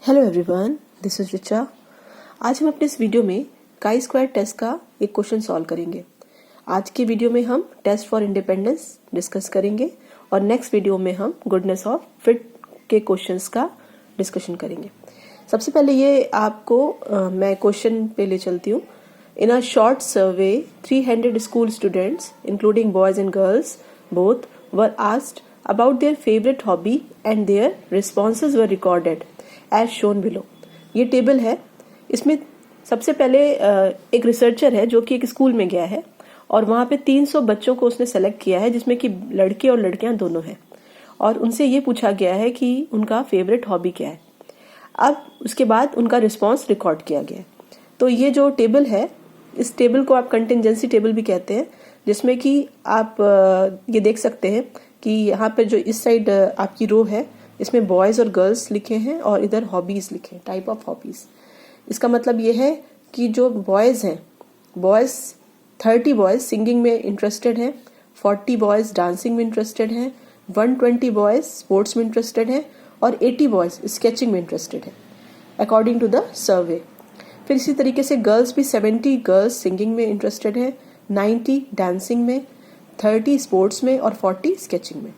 Hello everyone, this is Richa. आज हम अपने इस वीडियो में काई स्क्वायर टेस्ट का एक क्वेश्चन सॉल्व करेंगे। आज के वीडियो में हम टेस्ट फॉर इंडिपेंडेंस डिस्कस करेंगे और नेक्स्ट वीडियो में हम गुडनेस ऑफ फिट के क्वेश्चंस का डिस्कशन करेंगे। सबसे पहले ये आपको मैं क्वेश्चन पे ले चलती हूँ। In a short survey 300 school students including boys and girls both were asked about their favorite hobby and their responses were recorded as shown below। ये टेबल है। इसमें सबसे पहले एक रिसर्चर है जो कि एक स्कूल में गया है और वहां पे 300 बच्चों को उसने सेलेक्ट किया है, जिसमें कि लड़के और लड़कियां दोनों हैं, और उनसे ये पूछा गया है कि उनका फेवरेट हॉबी क्या है। अब उसके बाद उनका रिस्पॉन्स रिकॉर्ड किया गया है। तो ये जो टेबल है, इस टेबल को आप कंटिजेंसी टेबल भी कहते हैं, जिसमें कि आप ये देख सकते हैं कि यहाँ पे जो इस साइड आपकी रो है, इसमें बॉयज और गर्ल्स लिखे हैं और इधर हॉबीज लिखे हैं, टाइप ऑफ हॉबीज। इसका मतलब ये है कि जो बॉयज हैं, बॉयज 30 बॉयज सिंगिंग में इंटरेस्टेड हैं, 40 बॉयज डांसिंग में इंटरेस्टेड हैं, 120 बॉयज स्पोर्ट्स में इंटरेस्टेड हैं और 80 बॉयज स्केचिंग में इंटरेस्टेड हैं अकॉर्डिंग टू द सर्वे। फिर इसी तरीके से गर्ल्स भी 70 गर्ल्स सिंगिंग में इंटरेस्टेड हैं, 90 डांसिंग में, 30 स्पोर्ट्स में और 40 स्केचिंग में।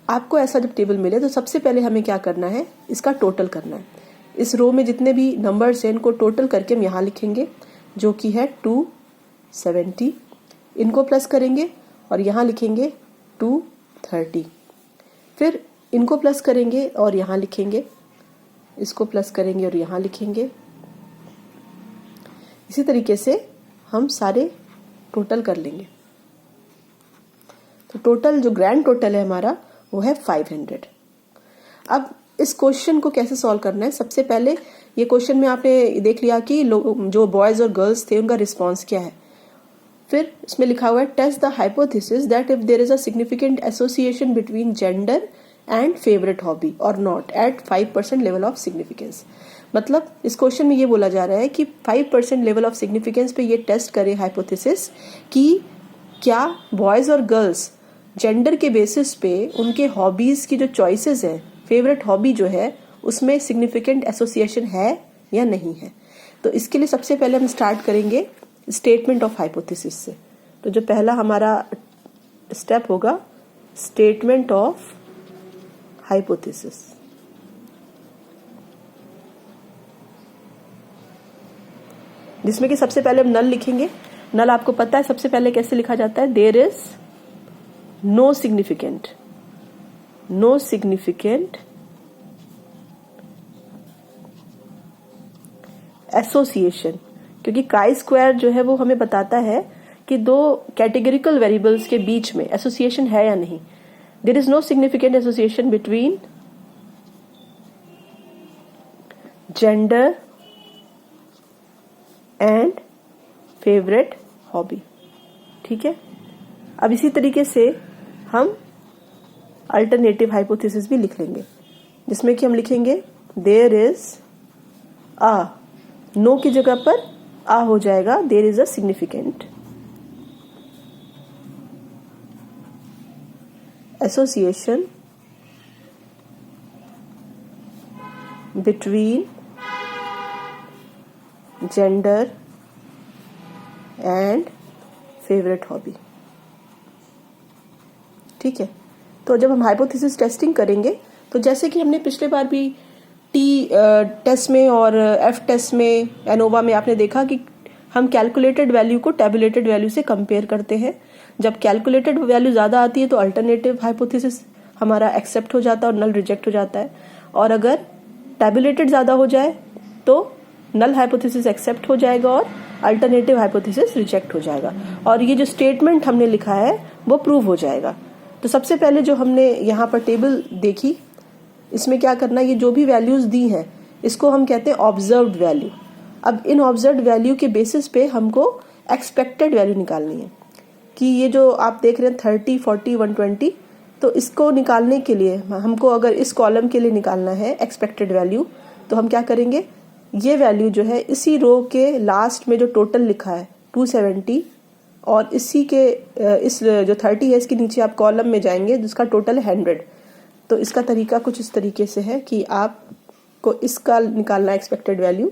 आपको ऐसा जब टेबल मिले तो सबसे पहले हमें क्या करना है, इसका टोटल करना है। इस रो में जितने भी नंबर्स हैं इनको टोटल करके हम यहाँ लिखेंगे, जो कि है 270। इनको प्लस करेंगे और यहाँ लिखेंगे 230। फिर इनको प्लस करेंगे और यहाँ लिखेंगे, इसको प्लस करेंगे और यहाँ लिखेंगे। इसी तरीके से हम सारे टोटल कर लेंगे। तो टोटल जो ग्रैंड टोटल है हमारा वो है 500। अब इस क्वेश्चन को कैसे सॉल्व करना है, सबसे पहले ये क्वेश्चन में आपने देख लिया कि जो बॉयज और गर्ल्स थे उनका रिस्पांस क्या है। फिर इसमें लिखा हुआ है test the hypothesis that if there is a significant association between gender and favourite hobby or not at 5% level of significance. मतलब इस क्वेश्चन में ये बोला जा रहा है कि 5% लेवल ऑफ सिग्निफिकेंस पे ये टेस्ट करें हाइपोथेसिस कि क्या बॉयज और गर्ल्स जेंडर के बेसिस पे उनके हॉबीज की जो चॉइसेस हैं, फेवरेट हॉबी जो है उसमें सिग्निफिकेंट एसोसिएशन है या नहीं है। तो इसके लिए सबसे पहले हम स्टार्ट करेंगे स्टेटमेंट ऑफ हाइपोथेसिस से। तो जो पहला हमारा स्टेप होगा स्टेटमेंट ऑफ हाइपोथेसिस। जिसमें कि सबसे पहले हम नल लिखेंगे। नल आपको पता है सबसे पहले कैसे लिखा जाता है, there is no significant association, क्योंकि काई स्क्वायर जो है वो हमें बताता है कि दो कैटेगरिकल वेरिएबल्स के बीच में एसोसिएशन है या नहीं। There is no significant association between gender and favourite hobby. ठीक है। अब इसी तरीके से हम अल्टरनेटिव हाइपोथेसिस भी लिख लेंगे, जिसमें कि हम लिखेंगे देयर इज आ, नो की जगह पर आ हो जाएगा, there is a significant association between gender and favourite hobby. ठीक है। तो जब हम हाइपोथेसिस टेस्टिंग करेंगे तो जैसे कि हमने पिछले बार भी टी टेस्ट में और एफ टेस्ट में, एनोवा में आपने देखा कि हम कैलकुलेटेड वैल्यू को टेबुलेटेड वैल्यू से कंपेयर करते हैं। जब कैलकुलेटेड वैल्यू ज्यादा आती है तो अल्टरनेटिव हाइपोथेसिस हमारा एक्सेप्ट हो जाता है और नल रिजेक्ट हो जाता है, और अगर टेबुलेटेड ज्यादा हो जाए तो नल हाइपोथेसिस एक्सेप्ट हो जाएगा और अल्टरनेटिव हाइपोथेसिस रिजेक्ट हो जाएगा, और ये जो स्टेटमेंट हमने लिखा है वो प्रूव हो जाएगा। तो सबसे पहले जो हमने यहाँ पर टेबल देखी, इसमें क्या करना है, ये जो भी वैल्यूज दी हैं इसको हम कहते हैं ऑब्जर्व्ड वैल्यू। अब इन ऑब्जर्व्ड वैल्यू के बेसिस पे हमको एक्सपेक्टेड वैल्यू निकालनी है कि ये जो आप देख रहे हैं 30, 40, 120, तो इसको निकालने के लिए हमको अगर इस कॉलम के लिए निकालना है एक्सपेक्टेड वैल्यू, तो हम क्या करेंगे, ये वैल्यू जो है इसी रो के लास्ट में जो टोटल लिखा है 270 और इसी के इस जो 30 है इसके नीचे आप कॉलम में जाएंगे जिसका टोटल है 100। तो इसका तरीका कुछ इस तरीके से है कि आप को इसका निकालना एक्सपेक्टेड वैल्यू,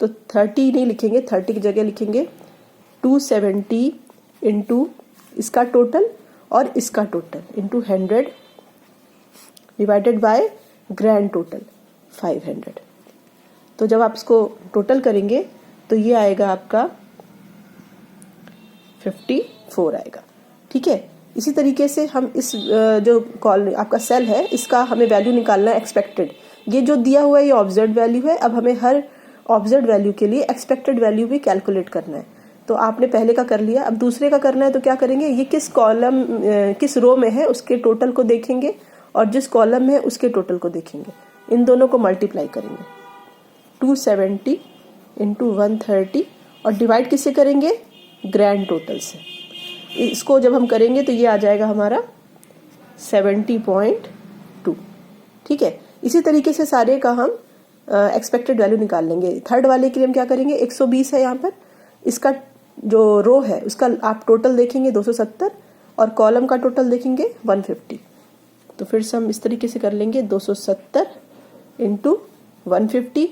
तो 30 नहीं लिखेंगे, 30 की जगह लिखेंगे 270 इंटू इसका टोटल और इसका total into 100 divided by grand total 500। तो जब आप इसको टोटल करेंगे तो ये आएगा आपका 54 आएगा। ठीक है, इसी तरीके से हम इस जो कॉल आपका सेल है इसका हमें वैल्यू निकालना है एक्सपेक्टेड। ये जो दिया हुआ है ये ऑब्जर्व वैल्यू है, अब हमें हर ऑब्जर्व वैल्यू के लिए एक्सपेक्टेड वैल्यू भी कैलकुलेट करना है। तो आपने पहले का कर लिया, अब दूसरे का करना है। तो क्या करेंगे, ये किस कॉलम किस रो में है उसके टोटल को देखेंगे और जिस कॉलम में है उसके टोटल को देखेंगे, इन दोनों को मल्टीप्लाई करेंगे 270 इंटू 130 और डिवाइड किससे करेंगे, ग्रैंड टोटल से। इसको जब हम करेंगे तो ये आ जाएगा हमारा 70.2। ठीक है, इसी तरीके से सारे का हम एक्सपेक्टेड वैल्यू निकाल लेंगे। थर्ड वाले के लिए हम क्या करेंगे, 120 है यहाँ पर, इसका जो रो है उसका आप टोटल देखेंगे 270 और कॉलम का टोटल देखेंगे 150। तो फिर से हम इस तरीके से कर लेंगे 270 into 150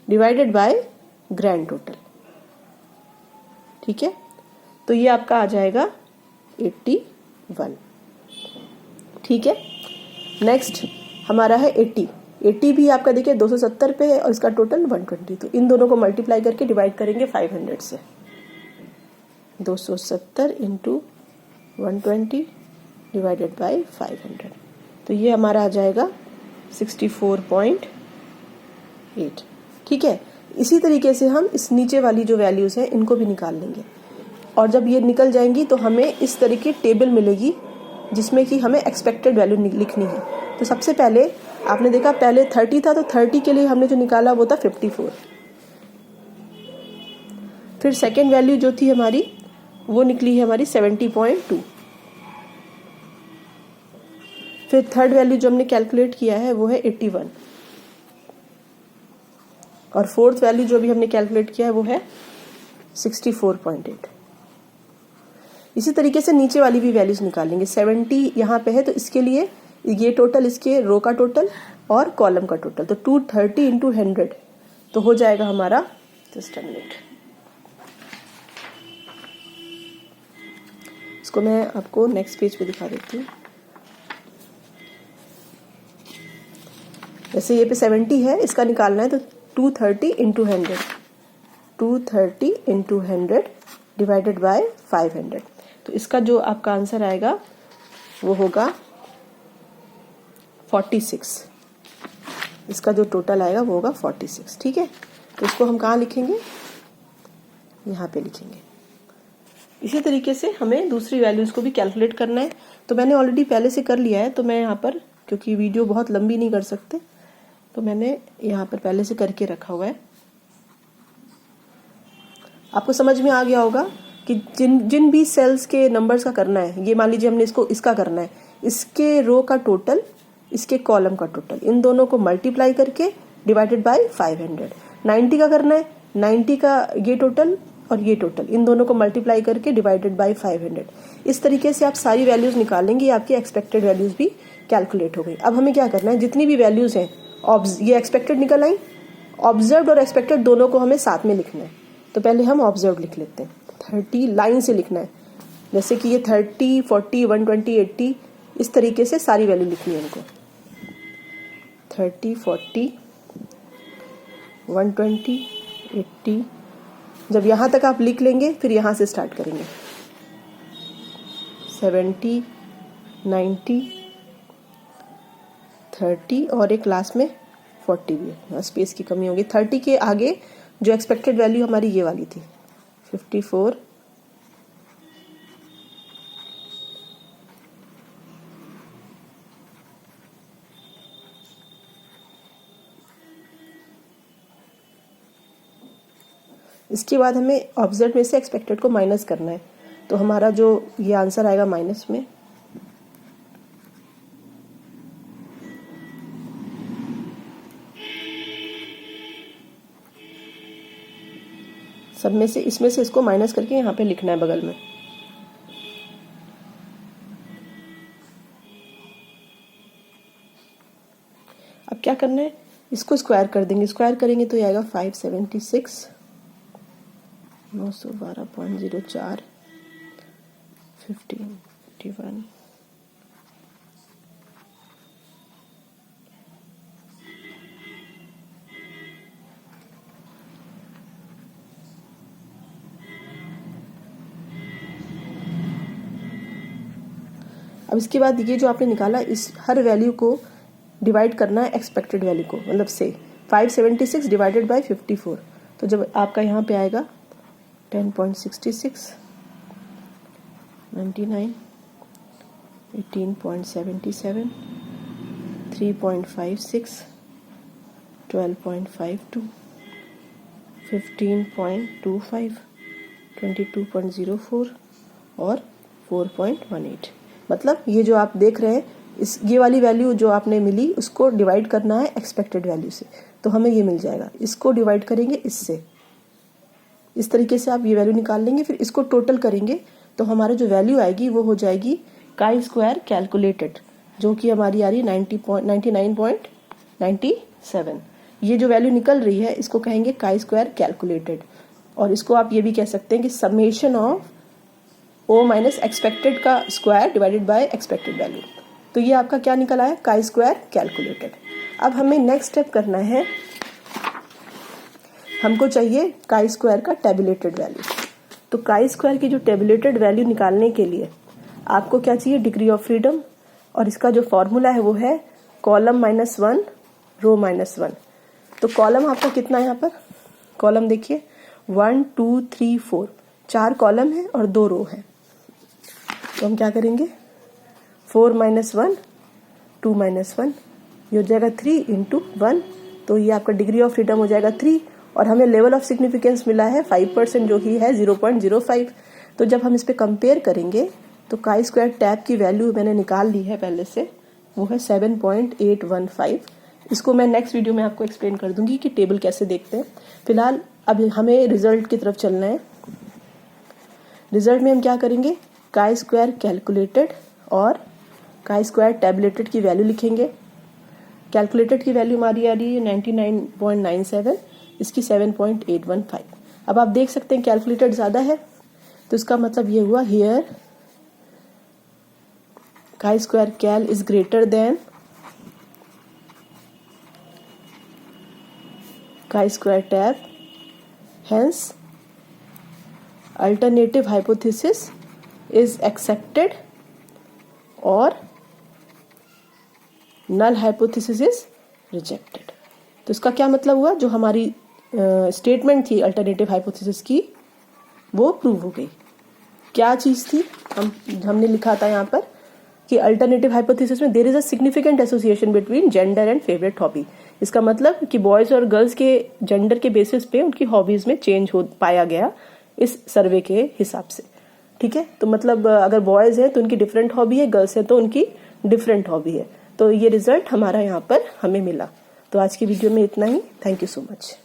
divided by grand total. ठीक है, तो ये आपका आ जाएगा 81। ठीक है, नेक्स्ट हमारा है 80 भी आपका देखिए 270 पे है और इसका टोटल 120। तो इन दोनों को मल्टीप्लाई करके डिवाइड करेंगे 500 से। 270 इंटू 120 डिवाइडेड बाय 500, तो ये हमारा आ जाएगा 64.8। ठीक है, इसी तरीके से हम इस नीचे वाली जो वैल्यूज हैं इनको भी निकाल लेंगे और जब ये निकल जाएंगी तो हमें इस तरह की टेबल मिलेगी जिसमें कि हमें एक्सपेक्टेड वैल्यू लिखनी है। तो सबसे पहले आपने देखा पहले 30 था, तो 30 के लिए हमने जो निकाला वो था 54। फिर सेकेंड वैल्यू जो थी हमारी वो निकली है हमारी 70.2। फिर थर्ड वैल्यू जो हमने कैलकुलेट किया है वो है 81 और फोर्थ वैल्यू जो भी हमने कैलकुलेट किया है वो है 64.8। इसी तरीके से नीचे वाली भी वैल्यूज निकालेंगे। 70 यहाँ पे है तो इसके लिए ये टोटल, इसके रो का टोटल और कॉलम का टोटल, तो 230 इंटू 100 तो हो जाएगा हमारा, जस्ट अ मिनट, इसको मैं आपको नेक्स्ट पेज पे दिखा देती हूँ। जैसे ये पे 70 है, इसका निकालना है तो 230 इंटू 100, 230 इंटू 100 डिवाइडेड बाय 500। तो इसका जो आपका आंसर आएगा वो होगा 46। इसका जो टोटल आएगा वो होगा 46। ठीक है, तो इसको हम कहाँ लिखेंगे, यहाँ पे लिखेंगे। इसी तरीके से हमें दूसरी वैल्यूज को भी कैलकुलेट करना है। तो मैंने ऑलरेडी पहले से कर लिया है, तो मैं यहाँ पर, क्योंकि वीडियो बहुत लंबी नहीं कर सकते, तो मैंने यहाँ पर पहले से करके रखा हुआ है। आपको समझ में आ गया होगा कि जिन भी सेल्स के नंबर्स का करना है, ये मान लीजिए हमने इसको इसका करना है, इसके रो का टोटल, इसके कॉलम का टोटल, इन दोनों को मल्टीप्लाई करके डिवाइडेड बाय 500। 90 का करना है, 90 का ये टोटल और ये टोटल, इन दोनों को मल्टीप्लाई करके डिवाइडेड बाय 500। इस तरीके से आप सारी वैल्यूज निकालेंगे, आपकी एक्सपेक्टेड वैल्यूज भी कैलकुलेट हो गई। अब हमें क्या करना है, जितनी भी वैल्यूज हैं ये एक्सपेक्टेड निकल आई, ऑब्जर्व और एक्सपेक्टेड दोनों को हमें साथ में लिखना है। तो पहले हम ऑब्जर्व लिख लेते हैं, 30 लाइन से लिखना है, जैसे कि ये 30, 40, 120, 80, इस तरीके से सारी वैल्यू लिखनी है इनको। 30, 40, 120, 80, जब यहाँ तक आप लिख लेंगे फिर यहाँ से स्टार्ट करेंगे। 70, 90, 30 और एक लास्ट में 40 भी है, स्पेस की कमी होगी। 30 के आगे जो एक्सपेक्टेड वैल्यू हमारी ये वाली थी 54, इसके बाद हमें ऑब्जर्व में से एक्सपेक्टेड को माइनस करना है। तो हमारा जो ये आंसर आएगा माइनस में, सब में से इसमें से इसको माइनस करके यहाँ पे लिखना है बगल में। अब क्या करना है, इसको स्क्वायर कर देंगे, स्क्वायर करेंगे तो ये आएगा 576 912.04 1551। अब इसके बाद ये जो आपने निकाला, इस हर वैल्यू को डिवाइड करना है एक्सपेक्टेड वैल्यू को, मतलब से 576 डिवाइडेड बाय 54। तो जब आपका यहाँ पे आएगा 10.66 99 18.77 3.56 12.52 15.25 22.04 और 4.18। मतलब ये जो आप देख रहे हैं, ये वाली वैल्यू जो आपने मिली उसको डिवाइड करना है एक्सपेक्टेड वैल्यू से, तो हमें ये मिल जाएगा। इसको डिवाइड करेंगे इससे, इस तरीके से आप ये वैल्यू निकाल लेंगे, फिर इसको टोटल करेंगे तो हमारा जो वैल्यू आएगी वो हो जाएगी काई स्क्वायर कैलकुलेटेड, जो कि हमारी आ रही है 99.97। ये जो वैल्यू निकल रही है इसको कहेंगे काई स्क्वायर कैलकुलेटेड, और इसको आप ये भी कह सकते हैं कि summation of O minus expected का square divided by expected value. तो ये आपका क्या निकल आया, काई स्क्वायर कैलकुलेटेड। अब हमें नेक्स्ट स्टेप करना है, हमको चाहिए काई स्क्वायर का टेबुलेटेड वैल्यू। तो काई स्क्वायर की जो टेबुलेटेड वैल्यू निकालने के लिए आपको क्या चाहिए, डिग्री ऑफ फ्रीडम, और इसका जो फॉर्मूला है वो है कॉलम -1 रो -1। तो कॉलम आपका कितना है, यहाँ पर कॉलम देखिए 1 2 3 4, 4 कॉलम है और 2 रो है। तो हम क्या करेंगे, 4 - 1 2 - 1, ये हो जाएगा 3 × 1, तो ये आपका डिग्री ऑफ फ्रीडम हो जाएगा 3, और हमें लेवल ऑफ सिग्निफिकेंस मिला है 5%, जो ही है 0.05। तो जब हम इस पे कंपेयर करेंगे तो काई स्क्वायर टैब की वैल्यू मैंने निकाल ली है पहले से, वो है 7.815। इसको मैं नेक्स्ट वीडियो में आपको एक्सप्लेन कर दूंगी कि टेबल कैसे देखते हैं। फिलहाल अब हमें रिजल्ट की तरफ चलना है। रिजल्ट में हम क्या करेंगे, काई स्क्वायर कैलकुलेटेड और काई स्क्वायर टैबुलेटेड की वैल्यू लिखेंगे। कैलकुलेटेड की वैल्यू हमारी आ रही है 99.97, इसकी 7.815। अब आप देख सकते हैं कैलकुलेटेड ज्यादा है, तो इसका मतलब ये हुआ here chi square cal is greater than chi square tab, hence alternative hypothesis is accepted और नल हाइपोथेसिस इज रिजेक्टेड। तो इसका क्या मतलब हुआ, जो हमारी स्टेटमेंट थी अल्टरनेटिव हाइपोथेसिस की वो प्रूव हो गई। क्या चीज थी, हमने लिखा था यहाँ पर कि अल्टरनेटिव हाइपोथेसिस में there is a significant association between gender and favourite hobby. इसका मतलब कि बॉयज और गर्ल्स के जेंडर के बेसिस पे उनकी हॉबीज में चेंज हो पाया गया इस सर्वे के हिसाब से। ठीक है, तो मतलब अगर बॉयज है तो उनकी डिफरेंट हॉबी है, गर्ल्स है तो उनकी डिफरेंट हॉबी है। तो ये रिजल्ट हमारा यहाँ पर हमें मिला। तो आज की वीडियो में इतना ही। Thank you so much.